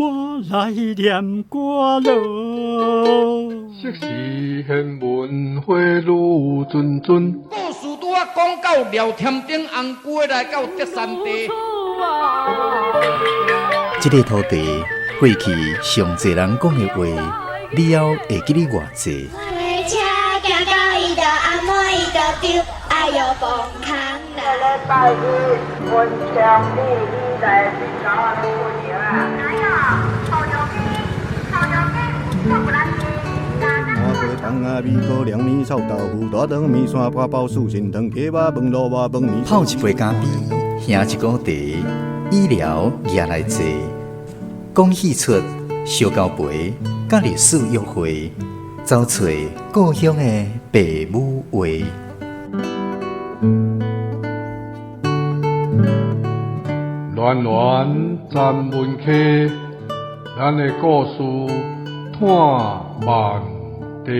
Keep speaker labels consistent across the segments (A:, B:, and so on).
A: 我来念歌咯。
B: 昔时贤文花女谆谆，
C: 故事拄啊讲到廖添丁红龟来到德山地。
D: 这个土地过去上侪人讲的话，你还会记得偌济？
E: 车行到伊就阿妹伊就丢，哎哟崩空啦！
F: 礼拜日文昌你来去搞啊过年啊？哪有？好牛逼，好牛逼，我不来去。
G: 麻婆汤啊，米糕、凉面、臭豆腐、大肠面线、八宝酥、心汤、鸡肉饭、卤肉饭、面。
D: 泡一杯咖啡，兄一锅茶，医疗也来坐。讲戏出烧交陪，甲历史约会，找找故乡的爸母话。
B: 暖暖站门客，咱的故事探万地。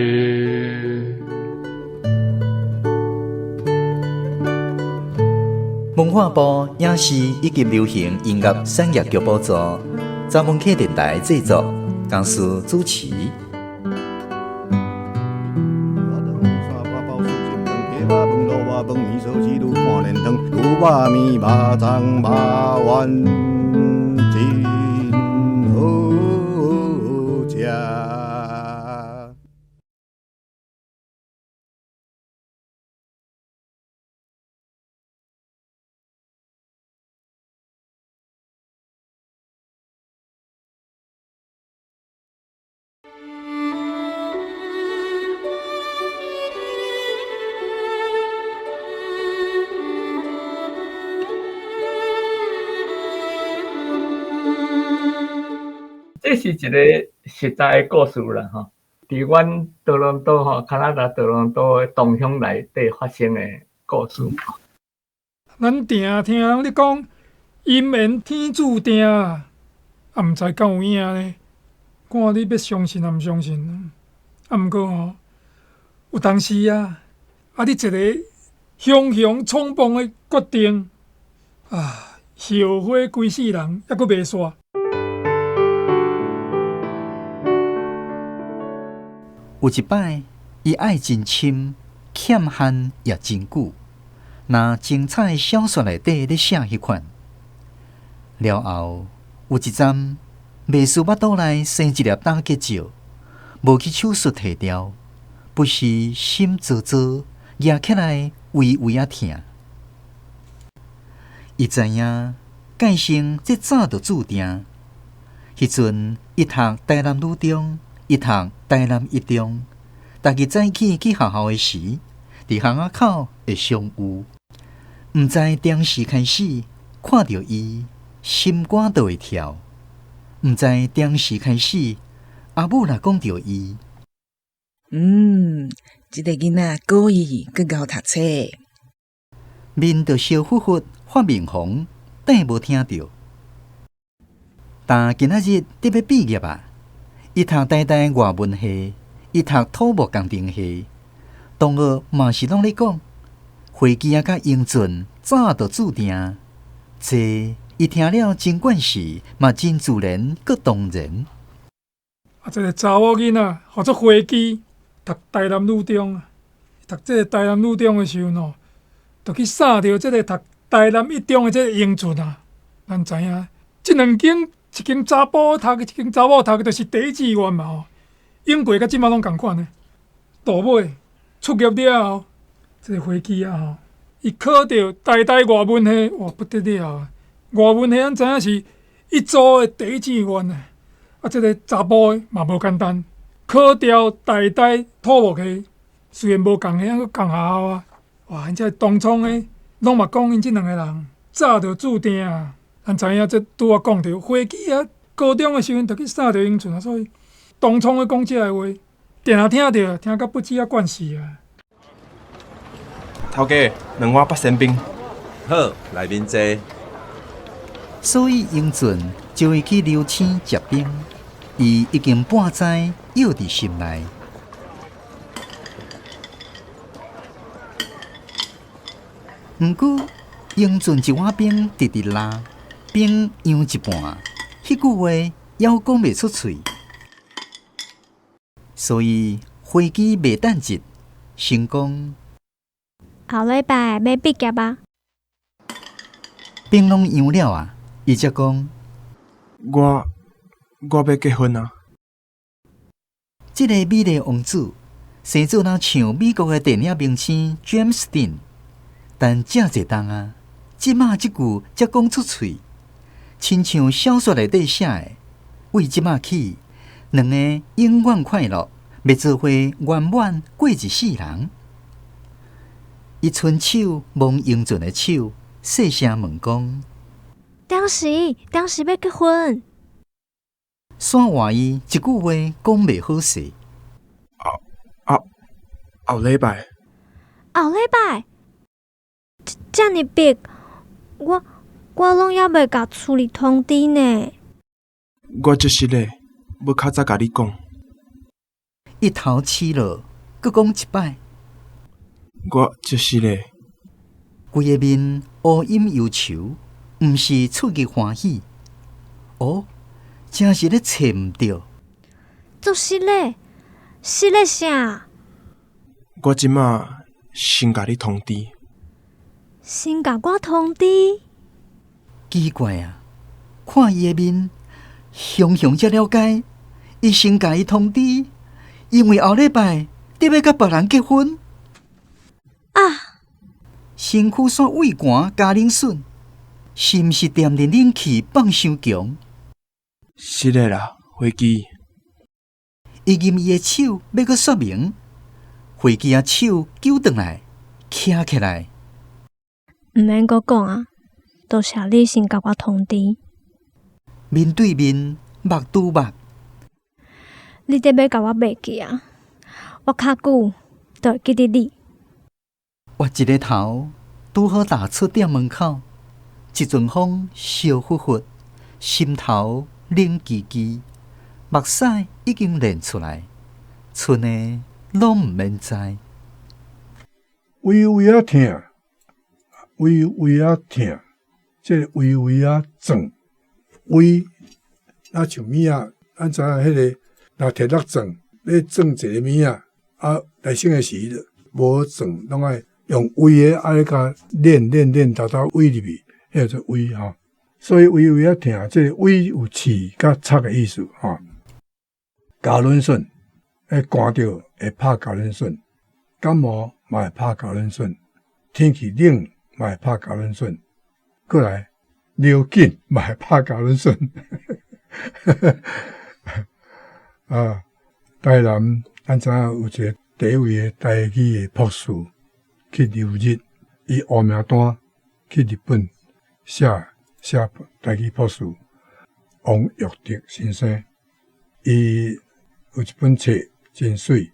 D: 文化部影视以及流行音乐产业局补助，查门客电台制作，公司主持。
G: 饭面烧鸡肚看连汤，牛肉面、肉粽、肉丸，真好食。
H: 这是一个实在的故事啦，吼，伫阮多伦多吼，加拿大多伦多的东乡内底发生的故事。
I: 咱定听你讲阴缘天注定啊，啊，毋知敢有影呢？看你要相信啊，毋相信？啊，毋过吼，有当时啊，你一个雄雄冲动的决定啊，后悔规世人，还佫袂煞。
D: 有一摆，伊爱真深，欠憾也真久。那精彩的小说内底咧写迄款，了后有一站，袂输巴肚内生一粒打结石，无去手术摕掉，不是心糟糟，压起来微微啊疼。伊知影，界生这早就注定。迄阵，伊读台南女中。伊读台南一中，逐日早起去学校的时，伫巷仔口会相遇。毋知当时开始看到伊，心肝就会跳。毋知当时开始，阿母若讲到伊，
J: 这个囡仔故意去搞读册，
D: 面就烧忽忽发面红，等无听到。但今仔日得要毕业啊！伊读台大外文系，伊读土木工程系，同学嘛是拢咧讲，飞机啊甲英俊早就注定。这伊听了真惯势，嘛真自然，佮当然。
I: 这个查某囡仔，或者飞机读台南女中啊，读这个台南女中的时候喏，就去杀着这个读台南一中的这个英俊啊。咱知影，这两间。一间查甫读，一间查某读，就是第一志愿嘛吼。英国甲即马拢共款的。大尾出业了后，这个飞机啊吼，伊考到台大外文系，哇不得了啊！外文系咱知影是一组的第一志愿啊。啊，这个查甫的嘛无简单，考调台大土木系，虽然无共系，还佫共学校啊。哇，因这东创的拢嘛讲因即两个人早就注定啊。咱知影，这拄我讲着飞机啊，高中的时阵就去杀着英俊啊，所以东创的讲这个话，定定听着，听到不止啊惯死啊。
K: 头家，两碗八仙冰。好，内面坐。
D: 所以英俊就伊去留青食冰，伊已经半知药伫心内。毋过英俊一碗冰直直拉。冰扬一半，迄句话还讲袂出喙，所以飞机袂等日，先讲
E: 后礼拜要毕业啊。
D: 兵拢扬了啊，伊才讲
K: 我要结婚啊！
D: 这个美丽王子生做人像美国的电影明星 James Dean， 但正侪重啊，即马即句才讲出喙，亲像小说内底写的。为即马起，两个永远快乐，要做伙圆满过一世人。伊伸手摸英俊的手，细声问讲：
E: 当时要结婚，
D: 煞话伊一句话讲袂好势。
K: 后礼拜，
E: 后礼拜，遮尔逼，我拢还未甲处理通知呢。
K: 我即时咧，要较早甲你讲。
D: 一头起落，佮讲一摆。
K: 我即时咧，
D: 规个面乌阴忧愁，毋是出于欢喜。哦，真是咧找毋着。
E: 做失礼啥？
K: 我即马先甲你通知。
E: 先甲我通知？
D: 奇怪啊，看伊个面，雄才了解，伊先甲伊通知，因为后礼拜得要甲别人结婚。
E: 啊！
D: 身躯煞畏寒加冷笋，是毋是惦着冷气放伤强？
K: 是的啦，飞机。
D: 伊任伊的手要阁说明，飞机啊手揪转来，徛起来。
E: 毋免阁讲啊，多谢你先甲我通知。
D: 面对面，目拄目。
E: 你得要甲我骂去啊！我较久就会记得你。
D: 挖一个头，拄好踏出店门口，一阵风烧呼呼，心头冷叽叽，目屎已经练出来，剩的拢毋免知。
L: 微微啊疼，微微啊疼，这微微啊肿，微那像物啊，咱知影迄个若铁落肿，咧肿一个物啊，来生的时无肿，拢爱用微的咧甲练，豆微入去，迄叫做微吼。所以微微啊疼，这个微有刺甲插的意思吼。交轮笋，寒着会拍交轮笋，感冒嘛会拍交轮笋，天气冷嘛会拍交轮笋，过来流感嘛会拍交轮笋。啊，台南咱知影有一个第一位的台语的博士去留日，伊黑名单去日本写台语博士王玉德先生，伊有一本册真水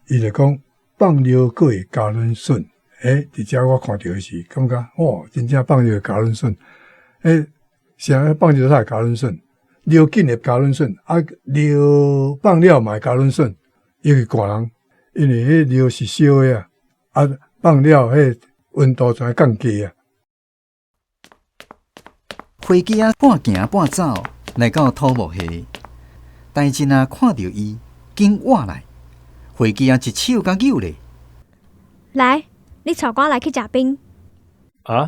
L: 伊就讲放尿阁会交轮笋，伫遮我看到时感觉真正放尿会交轮笋，啥放尿才会交轮笋？流感会交轮笋，尿放了嘛会交轮笋，尤其寒人，因为迄尿是烧的放了迄温度才会降低啊。
D: 飞机啊，半行半走来到土木下，大真啊看到伊，紧活来，飞机啊一手甲扭咧。
E: 来，你带我来去食冰。
K: 啊，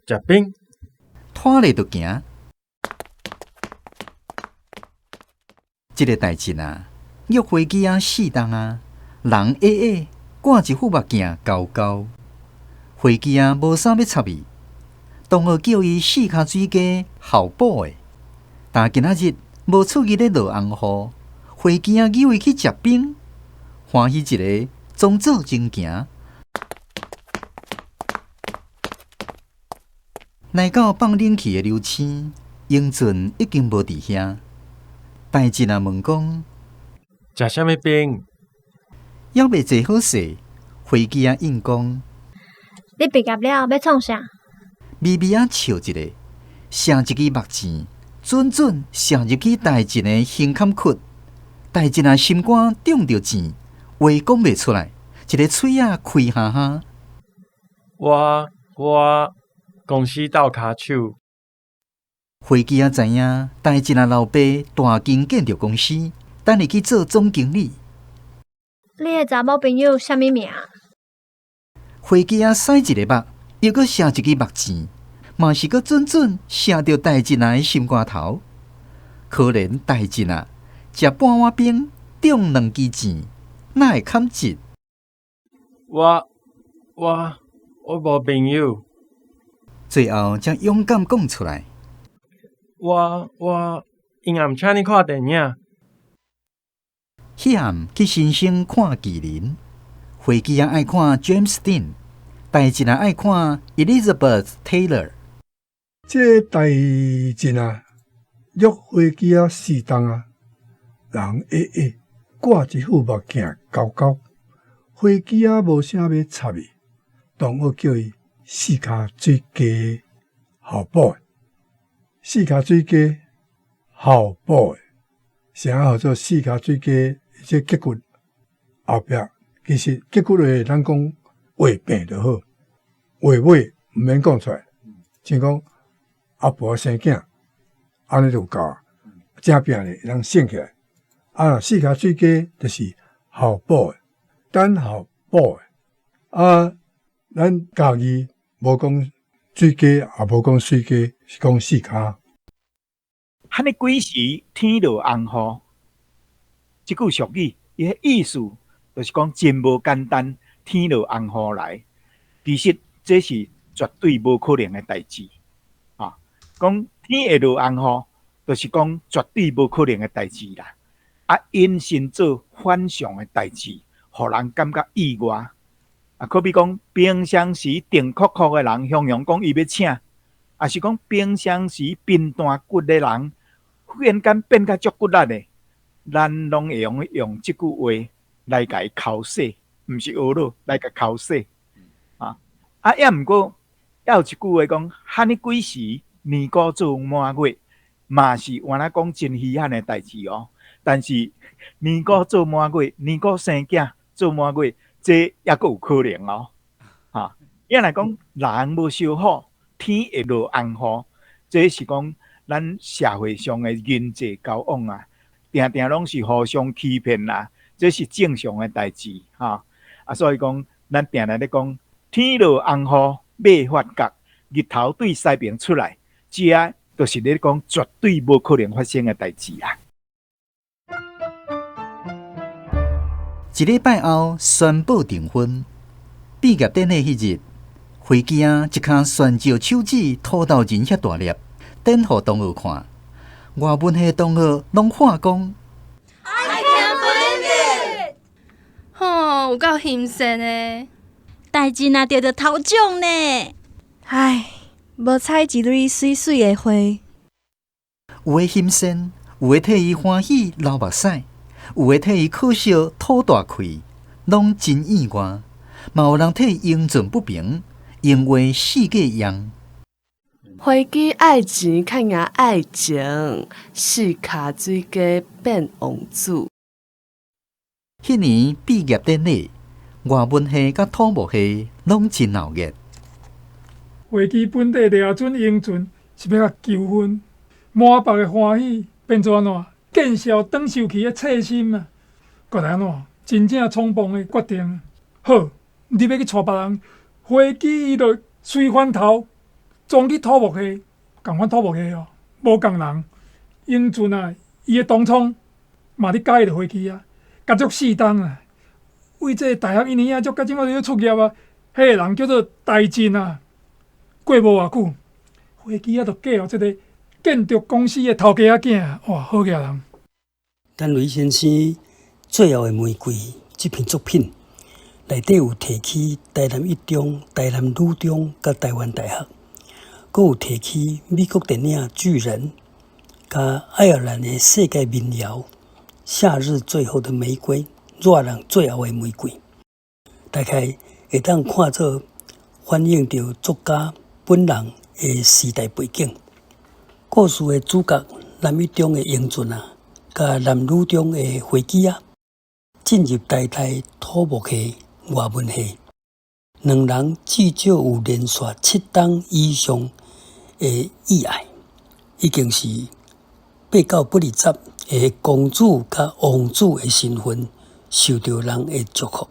K: 食冰？
D: 拖咧就行。这个代志啊，约飞机啊4档啊，人挂一副目镜高高，飞机啊无啥要插伊，同学叫伊4脚水鸡校补的，但今仔日无出去咧落红雨，飞机啊扭伊去食冰，欢喜一个装作真行。来到放冷气的流星，英俊已经无伫遐。大真啊问讲：
K: 食啥物冰？
D: 还未坐好势，飞机啊应讲：
E: 你毕业了要创啥？
D: 微微啊笑一个，射一支目箭，准射入去大真的胸坎窟。大真啊心肝中着箭，话讲袂出来，一个嘴啊开哈哈。
K: 我公司斗骹手。
D: 飞机仔知影台一老爸大间建筑公司，等伊去做总经理。
E: 你的查某朋友啥物名？
D: 飞机仔甩一个目，又搁写一支目字，嘛是搁准准写着台一的心肝头。可怜台一食半碗冰，中2支钱，哪会堪一？
K: 我无朋友。
D: 最后才勇敢讲出来。
K: 我因也毋请你看电影。
D: 迄暗去新生看麒麟，飞机仔爱看 James Dean， 台一爱看 Elizabeth Taylor。
L: 这台一约飞机仔4档人挂一副目镜高高，飞机仔无啥要插伊，同学叫伊4脚水鸡后补的，4脚水鸡后补的，啥叫做4脚水鸡？这脊骨后壁其实脊骨的咱讲画病就好，画尾毋免讲出来，像讲阿婆生囝，安尼就够啊，正病咧人醒起来。4脚水鸡就是后补的，等后补的。咱家己无讲水鸡，也无讲水鸡，是讲4脚。
A: 哈尼几时天落红雨？即句俗语，伊个意思就是讲真无简单，天落红雨来。其实这是绝对无可能的代志。讲天会落红雨，就是讲绝对无可能的代志啦。因先做反常的代志，互人感觉意外。可比讲平常时定酷酷的人，雄雄讲伊要请，也是讲平常时贫弹骨的人，忽然间变甲足骨力的。咱拢会用即句话来甲伊敲死，毋是学咯，来甲敲死。也毋过，还有一句话讲，哈尼几时年糕做满月，嘛是原来讲真稀罕的代志哦。但是年糕做满月，年糕生囝做满月，这也阁有可能哦。因来讲，人无烧好，天会落红雨，这是讲咱社会上的人际交往啊。定定拢是互相欺骗啦，这是正常的代志所以讲，咱定定咧讲，天落红雨马发觉，日头对西边出来，这就是咧讲绝对无可能发生的代志啊。
D: 一礼拜后宣布订婚，毕业典礼迄日，飞机一脚旋石手指土豆仁遐大粒，等互同学看。外文系同学拢话讲
M: ，I can't believe it！ 吼，有够欣盛的，
N: 代志若得头奖呢。
O: 唉，无采一蕊水水的花。
D: 有诶欣盛，有诶替伊欢喜流目屎，有诶替伊可惜吐大气，拢真意外。嘛有人替英俊不平，因为世界样。
P: 飞机爱钱，较赢爱情，4脚水鸡变王子。
D: 迄年毕业典礼，外文系甲土木系拢真闹热。
I: 飞机本地掠准英俊是要甲求婚，满腹的欢喜变做安怎？见笑转受气的刺心啊！搁来安怎？真正匆忙的决定。好，你要去带别人，飞机伊就随翻头。撞去土木系，共款土木系无共人。英俊伊的东窗嘛咧介意着飞机甲足4档为这大学1年足甲即马就要出业迄个人叫做台进过无偌久，飞机就嫁互即个建筑公司的头家仔囝哇，好佳人。
Q: 陈雷先生最后的玫瑰这篇作品内底有提起台南一中、台南女中甲台湾大学。阁有提起美国电影《巨人》，甲爱尔兰的世界民谣《夏日最后的玫瑰》，热人最后的玫瑰，大概会当看作反映着作家本人的时代背景。故事的主角南一中的英俊甲南女中的飞机进入台大土木系、外文系。两人至少有连续7档以上的意外，已经是890个公主甲王子的身份，受到人的祝福。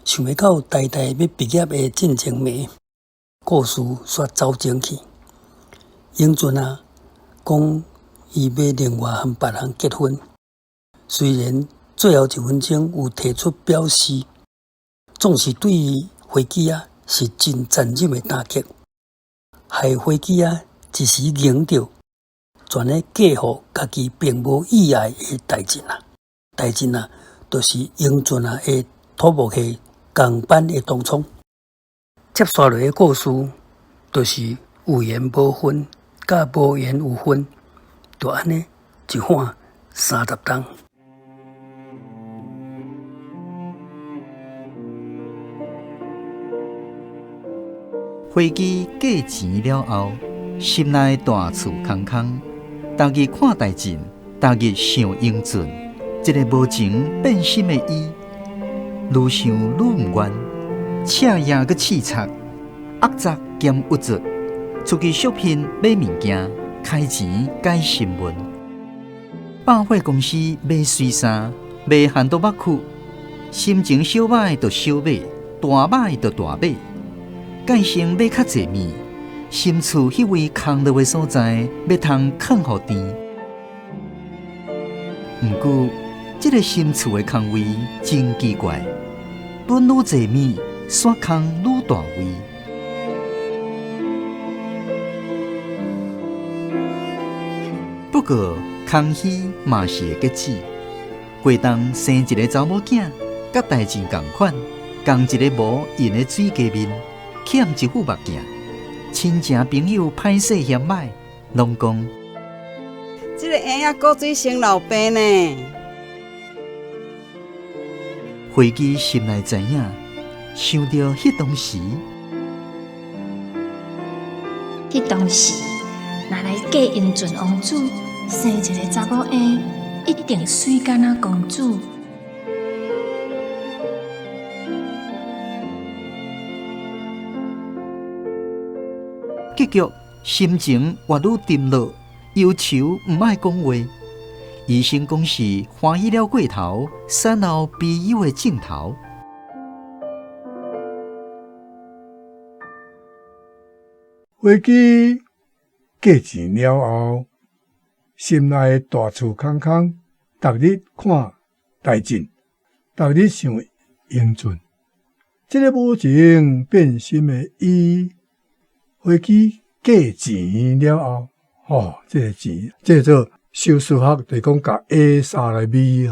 Q: 想要到代代要毕业的进前暝，故事煞走前去。英俊啊，讲伊要另外和别人结婚，虽然最后1分钟有提出表示，总是对飞机啊是真残忍的打击，害飞机啊一时凝着，全咧嫁予家己并无意爱的代志啊。代志啊，就是英俊啊的土木系共班的东冲。接下来的故事，就是有缘无分，甲无缘有分，就安尼一晃30冬。
D: 飞机价钱了后，心内大厝空空。逐日看大阵，逐日想英俊，一个无情变心的伊，愈想愈毋愿，彻夜佮刺擦，恶杂兼恶作，出去shopp品买物件，开钱改新闻。百货公司买水衫，买韩多肉裤，心情小歹就小买，大歹就大买。改成买较济物，心厝迄位空落的所在，要通囥互甜。毋过，这个心厝的空位真奇怪，囤愈济物，山空愈大位。不过，空虚嘛是会结子。过冬生一个查某囝，甲代志共款，共一个无印的水加面。欠一副目镜，亲情朋友歹势嫌歹，拢讲
R: 这个婴仔骨水生老病呢。
D: 飞机心内知影，想到迄当时，
S: 若来嫁英俊王子，生一个查某婴，一定水干啊公主。
D: 结局心情越愈沉落，忧愁毋爱讲话。医生讲是欢喜了过头，散后悲忧的镜头。
L: 飞机价钱了后，心内大厝空空，逐日看大阵，逐日想英俊。这个无情变心的伊。飞机价钱了后，这个钱，这做修数学，就是讲甲 A 三来比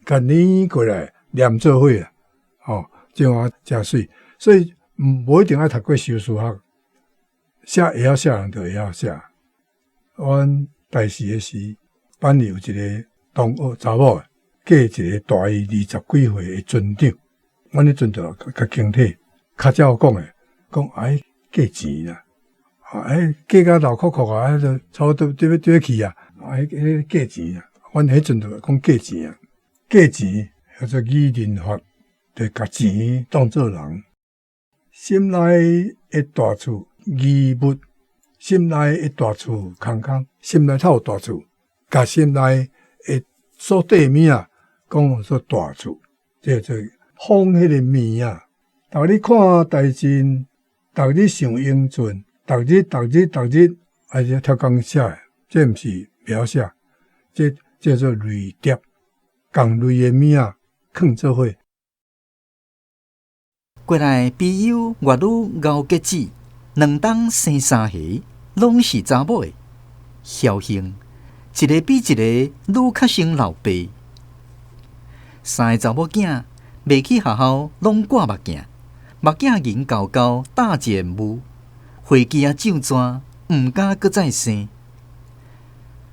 L: 甲粘过来连做伙这样真水。所以无一定爱读过修数学，写会晓写人就会晓写。阮大四的时，班里有一个同学查某，嫁一个大伊20几岁的船长，阮迄阵就较警惕，较照讲诶，讲价钱啦。价到老哭哭啊，就差不多对去啊！迄价钱啊，阮迄阵就讲价钱啊，价钱叫做语人法，就甲钱当做人。心内的大厝义物，心内的大厝空空，心内头有大厝，甲心内的所缀物啊，讲做大厝，这做放迄个面啊。逐日看大阵，逐日想英俊。逐日，而且跳工写的，这毋是描写，这叫做累叠，共类的物啊，藏做伙。
D: 过来悲忧越愈熬结子，2冬生3下，拢是查某的。侥幸，一个比一个愈较生老爸。3个查某囝，未去学校，拢挂目镜，目镜银厚厚，大件雾。飞机啊，上逝，毋敢搁再生。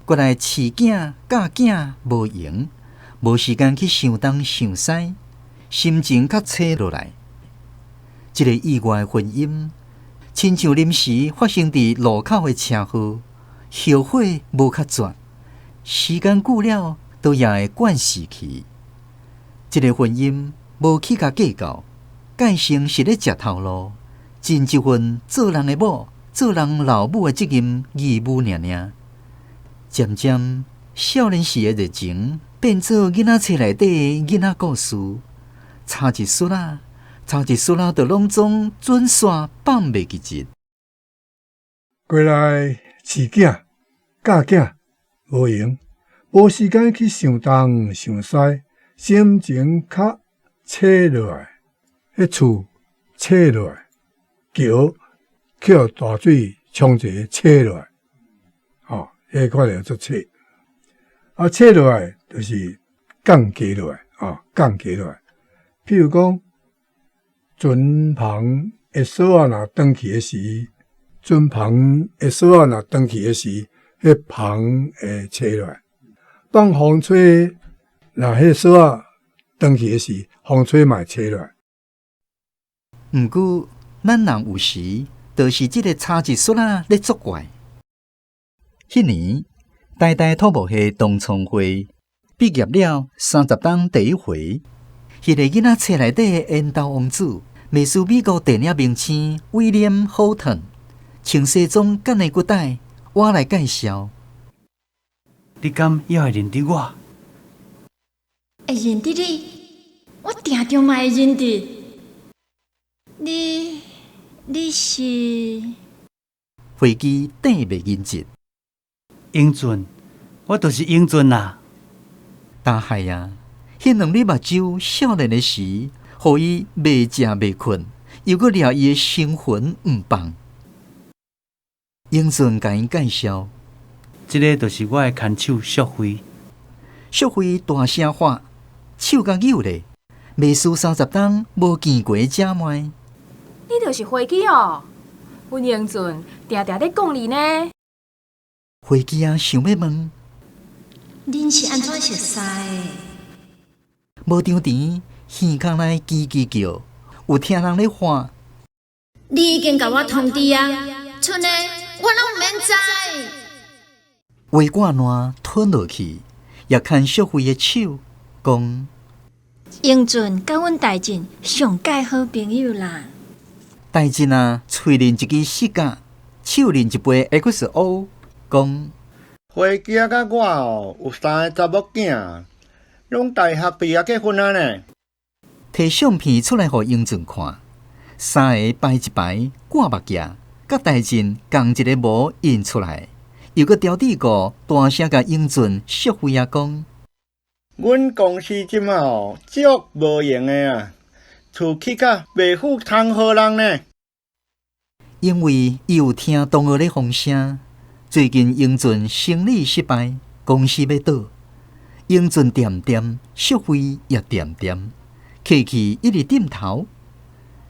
D: 过来饲囝教囝无闲，无时间去想东想西，心情较差落来。一个意外婚姻，亲像临时发生伫路口的车祸，后悔无较绝，时间久了都也会惯死去。一个婚姻无去甲计较，改成是咧食头路。尽一份做人的某、做人老母的责任义务尔尔。渐渐，少年时的热情变做囡仔册内底的囡仔故事，差一撮啊，就拢总准线放袂记日。
L: 过来饲囝、教囝无用，无时间去想东想西，心情较切落来，迄厝切落来，桥捡大水冲一个切落来，迄款叫做切。切落来就是降低落来，降低落来。譬如讲，船篷的锁啊，若转去的时，迄篷会切落来。放风吹，若迄锁啊转去的时，风吹嘛会切落来。
D: 毋过，咱人有时就是即个差一撮啊咧作怪。迄年，台大土木系同窗会毕业了30档第一回，迄个囡仔册内底的缘投王子，美术美国电影明星威廉·霍顿，穿西装干的骨带，我来介绍。
T: 你敢也会认得我？
N: 会认得你？我定中嘛会认得。你是？
D: 飞机顶袂认真。
T: 英俊，我就是英俊啦。
D: 大海啊，迄两粒目睭少年的时，互伊袂食袂困，又搁掠伊的生魂毋放。英俊甲因介绍，
T: 即个就是我的牵手淑慧。
D: 淑慧大声喊，手甲扭咧，袂输30档无见过姐妹。
U: 你就是飞机哦，阮英俊定定咧讲你呢。
D: 飞机啊，想要问，
N: 恁是安怎熟识的？
D: 无张甜，耳孔内叽叽叫，有听人咧喊。
N: 你已经甲我通知啊，剩的我拢毋免知。
D: 话挂烂吞落去，也看淑慧的手，讲：
N: 英俊甲阮大进上介好朋友啦。
D: 大进啊，喙啉一支四角，手啉一杯 XO， 讲：
G: 飞机啊，甲我有3个查某囝，拢大学毕业结婚啊呢。
D: 摕相片出来互英俊看，3个排一排挂目镜，甲大进共一个模印出来，又搁调底个大声甲英俊淑慧啊讲：
G: 阮公司即马足无用的啊，厝起甲袂赴通好人呢。
D: 因为伊有听同学咧风声，最近英俊生意失败，公司要倒，英俊掂掂，淑慧也掂掂，客气一直点头。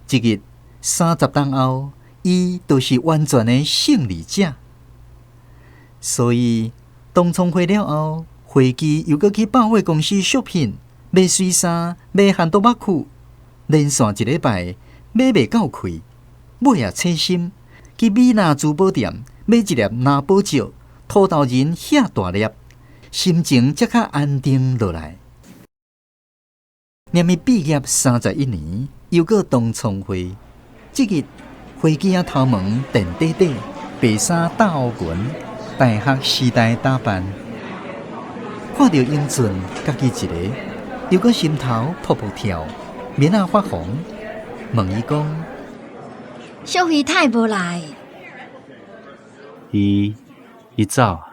D: 一日30档后，伊就是完全的胜利者。所以同窗会了后，飞机又搁去百货公司 shopping， 买水衫，买汉都麦裤，连续一礼拜买袂够开。尾也切心，去米娜珠宝店买一粒拿宝石，土豆仁遐大粒，心情才较安定落来。念伊毕业31年，又过同窗会。即日飞机啊头毛电底底，白衫搭乌裙，大学时代打扮。看到英俊家己一个，又搁心头噗噗跳，面啊发红，问伊讲：
N: 淑慧太无来，
T: 伊走啊。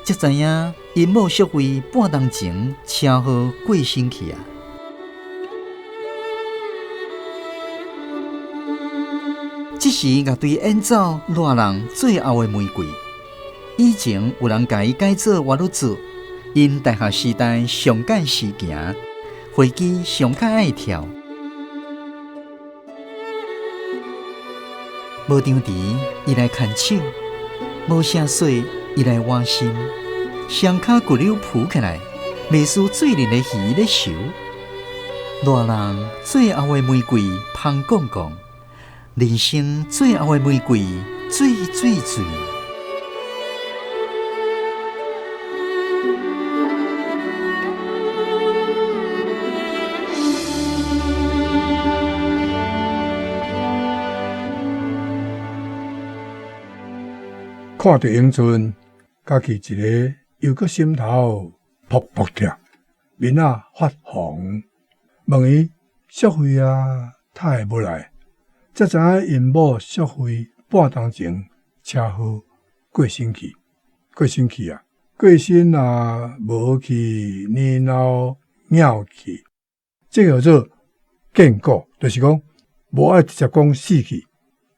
D: 才知影因某淑慧半冬前车祸过身去啊。这时乐队演奏热人最后的玫瑰。以前有人甲伊改做活律组，因大学时代上赶时行，飞机上较爱跳。无张持，伊来牵手；无声水，伊来换心。双脚骨溜浮起来，袂输水灵的鱼咧游。热人最后的玫瑰香讲讲，人生最后的玫瑰水水水。
L: 看到英俊，家己一个又搁心头扑扑跳，面仔发红，问伊淑慧啊，他会要来？才知影因某淑慧半当前车祸过身去，啊！过身啊，无去，然后枵去，这叫做见故，就是讲无爱直接讲死去，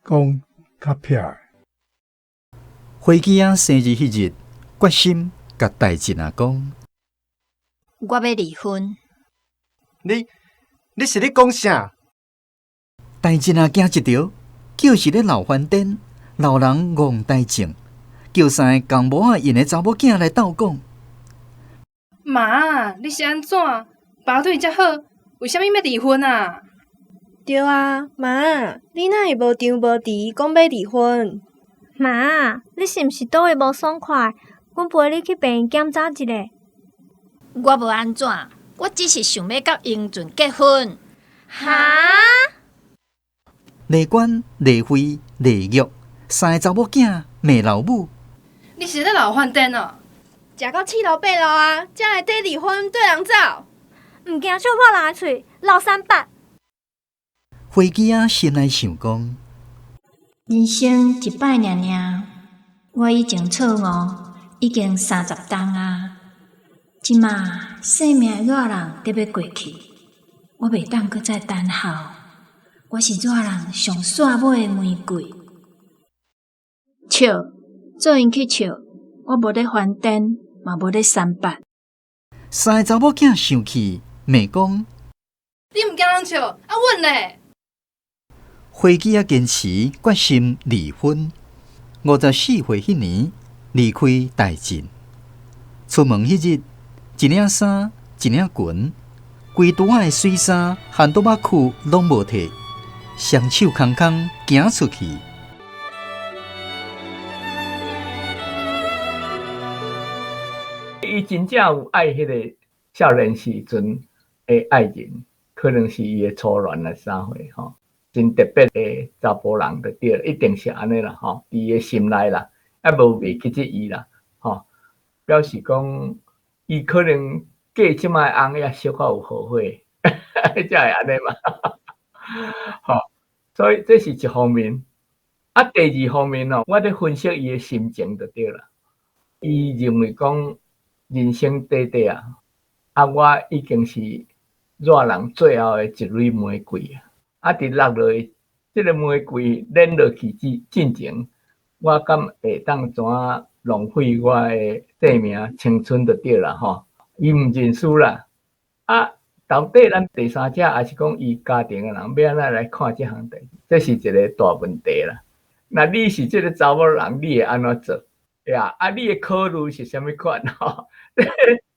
L: 讲较撇。
D: 花枝仔生日迄日，决心甲大静啊讲：
S: 我要离婚。
K: 你是咧讲啥？
D: 大静啊惊一条，叫是咧闹翻颠，闹人戆大静，叫三个公母仔因的查某囝来斗讲。
M: 妈，你是安怎？爸对遮好，为虾米要离婚啊？
O: 对啊，妈，你哪会无张无弛讲要离婚？
E: 妈，你是毋是倒位无爽快？阮陪你去病院检查一下。
S: 我无安怎，我只是想要甲英俊结婚。
E: 哈？
D: 丽娟、丽慧、丽玉三个查某囝骂老母。
M: 你是咧闹翻颠哦？
O: 食到七老八老啊，才来底离婚对人走？
E: 毋惊笑破人的喙，老三八。
D: 花枝仔心内想讲：
S: 人生一摆尔尔，我已经错误，已经30冬啊！即马生命的热人得要过去，我袂当搁再等候。我是热人上煞尾的玫瑰，笑，做因去笑，我无咧翻颠，嘛无咧三八。
D: 三个查某囝生气，骂讲：
M: 你毋惊人笑，啊阮咧？
D: 花枝仔坚持决心离婚。54岁迄年离开大静，出门迄日，一领衫，一领裙，规肚仔的水衫和倒仔裤拢无摕，双手空空行出去。
H: 伊真正有爱迄个少年时阵的爱人，可能是伊的初恋啊啥货吼。真特别的查甫人就对了，一定是安尼啦吼，伫伊心内啦，无袂记即伊啦吼，表示讲伊可能嫁即摆翁也小可有后悔，才会安尼嘛，吼，所以这是一方面。啊，第二方面哦，我咧分析伊的心情就对啦。伊认为讲人生短短啊，我已经是热人最后的一蕊玫瑰啊。啊！伫落落即个玫瑰捻落去进前，我敢会当怎浪费我的生命青春就对啦吼。伊毋认输啦。啊，到底咱第三者还是讲伊家庭的人要安怎来看即项代志？这是一个大问题啦。那你是即个查某人，你会安怎做？呀？啊，你的考虑是啥物款吼？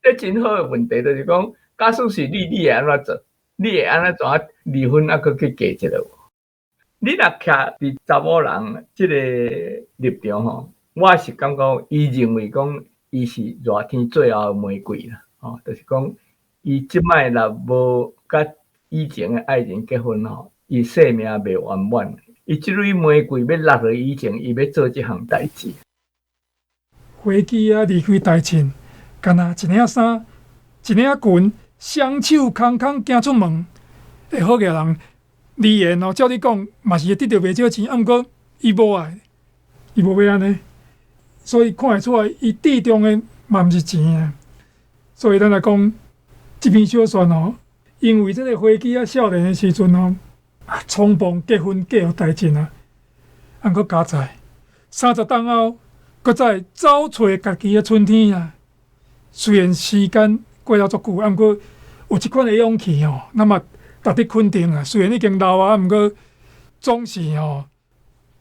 H: 这真好的问题就是讲，假使是你会安怎做？你会安怎怎离婚啊？佮去嫁一个？你若徛伫查某人即个立场吼，我是感觉伊认为讲伊是热天最后的玫瑰啦，吼，就是讲伊即摆若无甲以前的爱人结婚吼，伊生命袂圆满。伊即蕊玫瑰要落落以前，伊要做即项代志。
I: 花枝仔离开大静，干那一领衫，一领裙。双手空空行出门，会好个人离言哦，照你讲嘛是会得到袂少钱，啊，毋过伊无爱，伊无要安尼，所以看会出来，伊注重的嘛毋是钱啊。所以咱来讲，这篇小说哦，因为这个花枝仔少年的时阵哦，匆忙结婚嫁予大静啊，啊，佫加在30冬后，佫再走找家己的春天啊。虽然时间过了足久，啊，毋过有即款的勇气哦，那么值得肯定啊。虽然已经老啊，毋过总是哦，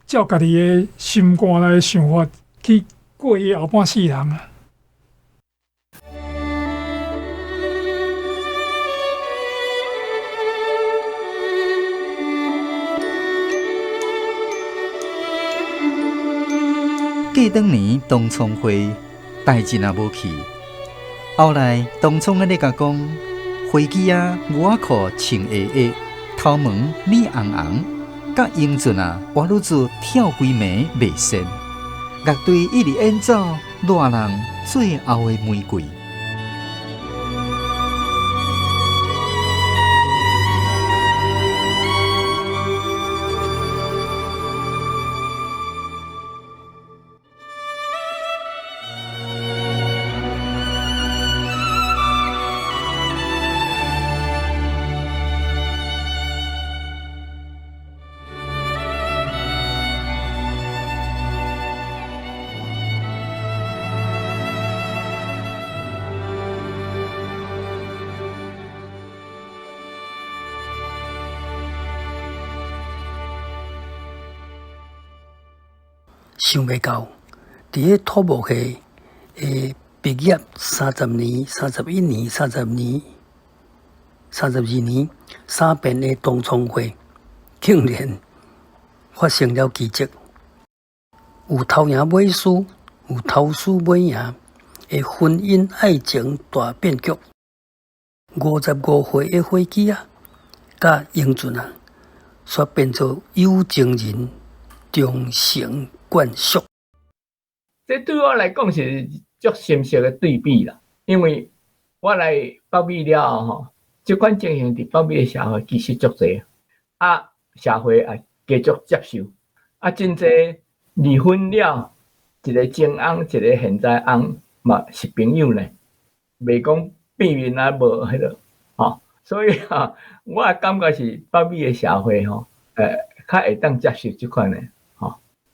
I: 照家己的心肝来想法去过伊后半世人啊。
D: 过当年东冲会，大静也无去。后来东冲咧甲讲，花枝啊，牛仔裤穿下下，头毛染红红，甲英俊啊，活女子跳规暝袂仙。乐队一直演奏热人最后的玫瑰。
Q: 想袂到，伫个土木系毕业30年、31年、30年、32年3遍的同窗会，竟然发生了奇迹。有头赢尾输，有头输尾赢的婚姻爱情大变局。55岁的伙计啊，甲英俊啊，煞变做有情人终成眷属。
H: 这对我来讲是足深刻的对比啦，因为我来北美了后，这款情形伫北美的社会其实足侪，社会也继续接受，真侪离婚了，一个前翁，一个现在翁嘛是朋友呢，袂讲变面啊无迄落，所以我感觉是北美的社会较会当接受这款的。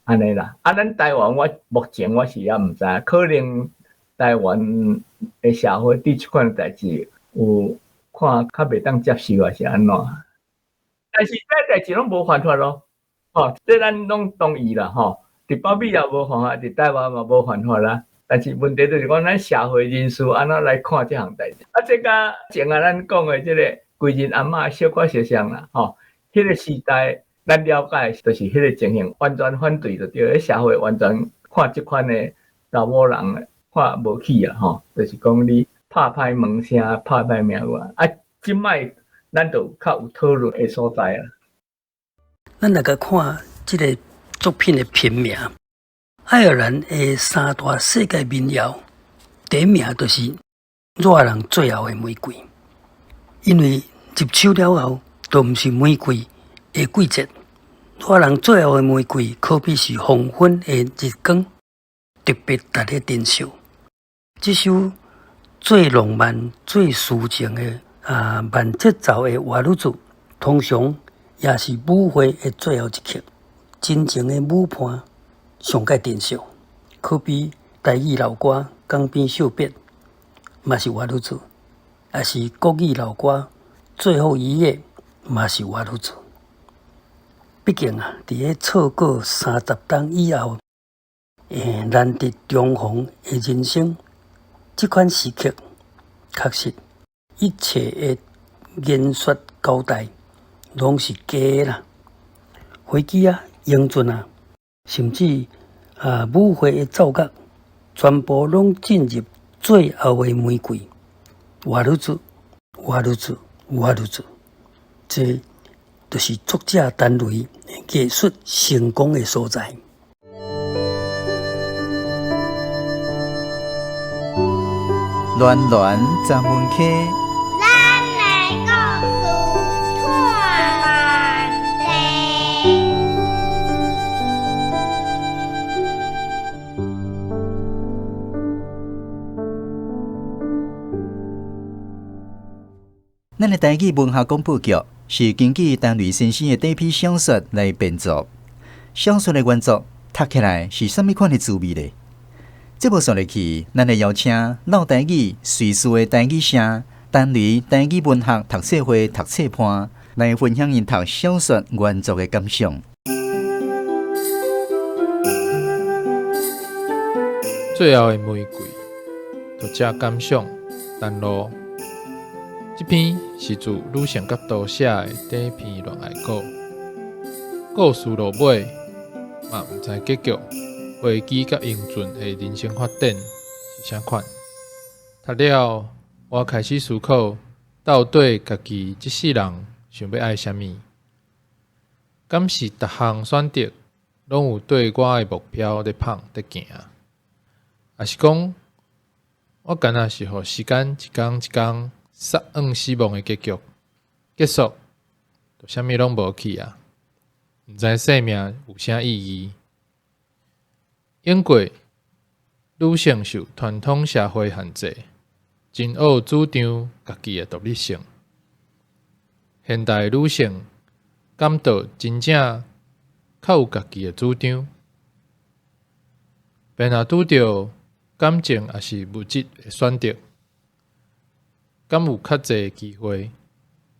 H: 安尼啦，咱台湾我目前我是也毋知，可能台湾的社会对即款代志有看较袂当接受还是安怎？但是这代志拢无犯法咯，这咱拢同意啦，伫北美也无犯法，伫台湾嘛无犯法啦。但是问题就是讲，咱社会人士安怎来看这项代志？这甲前咱讲的这个贵人阿嬷小可相像啦，迄个时代。咱了解就是迄个情形，完全反对就对，社会完全看即款的查某人看无起啊，就是讲你拍歹门声、拍歹名话，即摆咱就较有讨论的所在啊。
Q: 咱来个看即个作品的评名，爱尔兰的3大世界民谣，第一名就是热人最后的玫瑰，因为入手了后，都毋是玫瑰的季节。热人最后的玫瑰，可比是黄昏的日光，特别值得珍惜。这首最浪漫、最抒情的慢节奏的华语组，通常也是舞会的最后一刻，真情的舞伴上界珍惜。可比台语老歌《江边惜别》，嘛是华语组，也是国语老歌《最后一夜》，嘛是华语组。毕竟伫个错过30冬以后，难得重逢的人生，这款时刻，确实一切的言说交代，拢是假的啦。飞机英俊甚至舞会的奏乐，全部拢进入最后的玫瑰。活女子，活女子，活女子，这就是作者单位艺术成功的所在。
D: 暖暖十门溪，
F: 咱来故事串满地。
D: 咱的台语文学广播剧是根据陈雷先生的第一篇小说来编作。小说的原作读起来是什么款的滋味呢？节目上来去，咱来邀请老台语随书的台语社陈雷台语文学读册会读册班来分享因读小说原作的感想。
B: 最后的玫瑰，作者感想陈露。这篇是自女性角度写的第一篇恋爱稿，故事落尾嘛毋知结局，飞机甲英俊的人生发展是啥款？读了，我开始思考，到底家己这世人想要爱啥物？敢是逐项选择拢有对我的目标在跑在行，也是讲我敢若是互时间一天一天杀死亡的结局结束，就啥物拢无去啊！毋知生命有啥意义。因过女性受传统社会限制，真恶主张家己的独立性。现代女性感到真正较有家己的主张，便若拄着感情也是物质的选择，敢有较侪机会，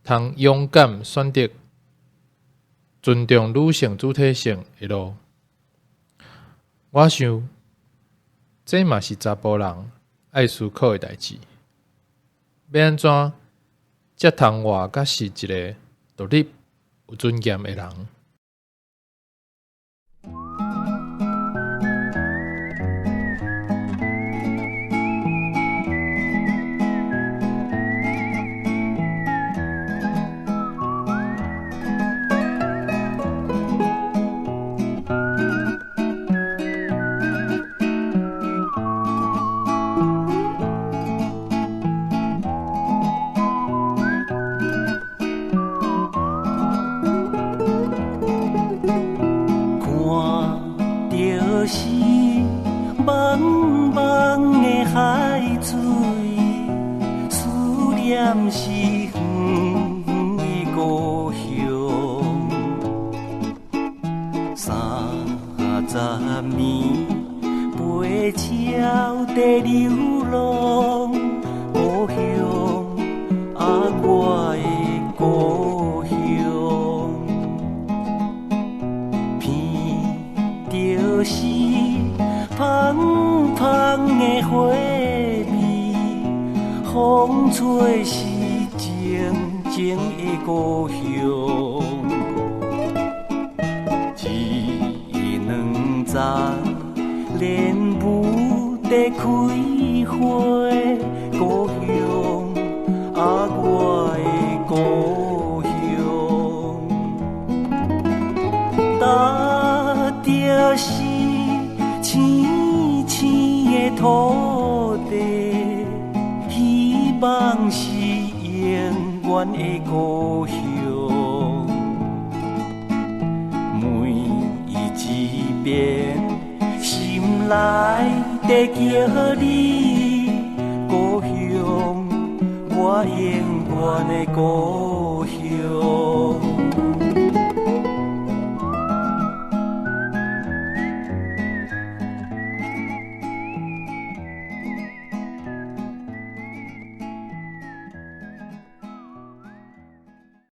B: 通勇敢选择尊重女性主体性的路。我想，这嘛是查甫人爱思考的代志。要安怎才通活甲是一个独立、有尊严的人？
C: 是远的故乡，30年陪鸟在流浪，故乡啊，我的故乡，闻着是香香的花味，风吹是静静的故乡，一两丛莲雾在开花，故乡啊，我的故乡，踏着是青青的土地，希望是永远的故乡。每一遍心内在叫你，故乡，我永远的故乡。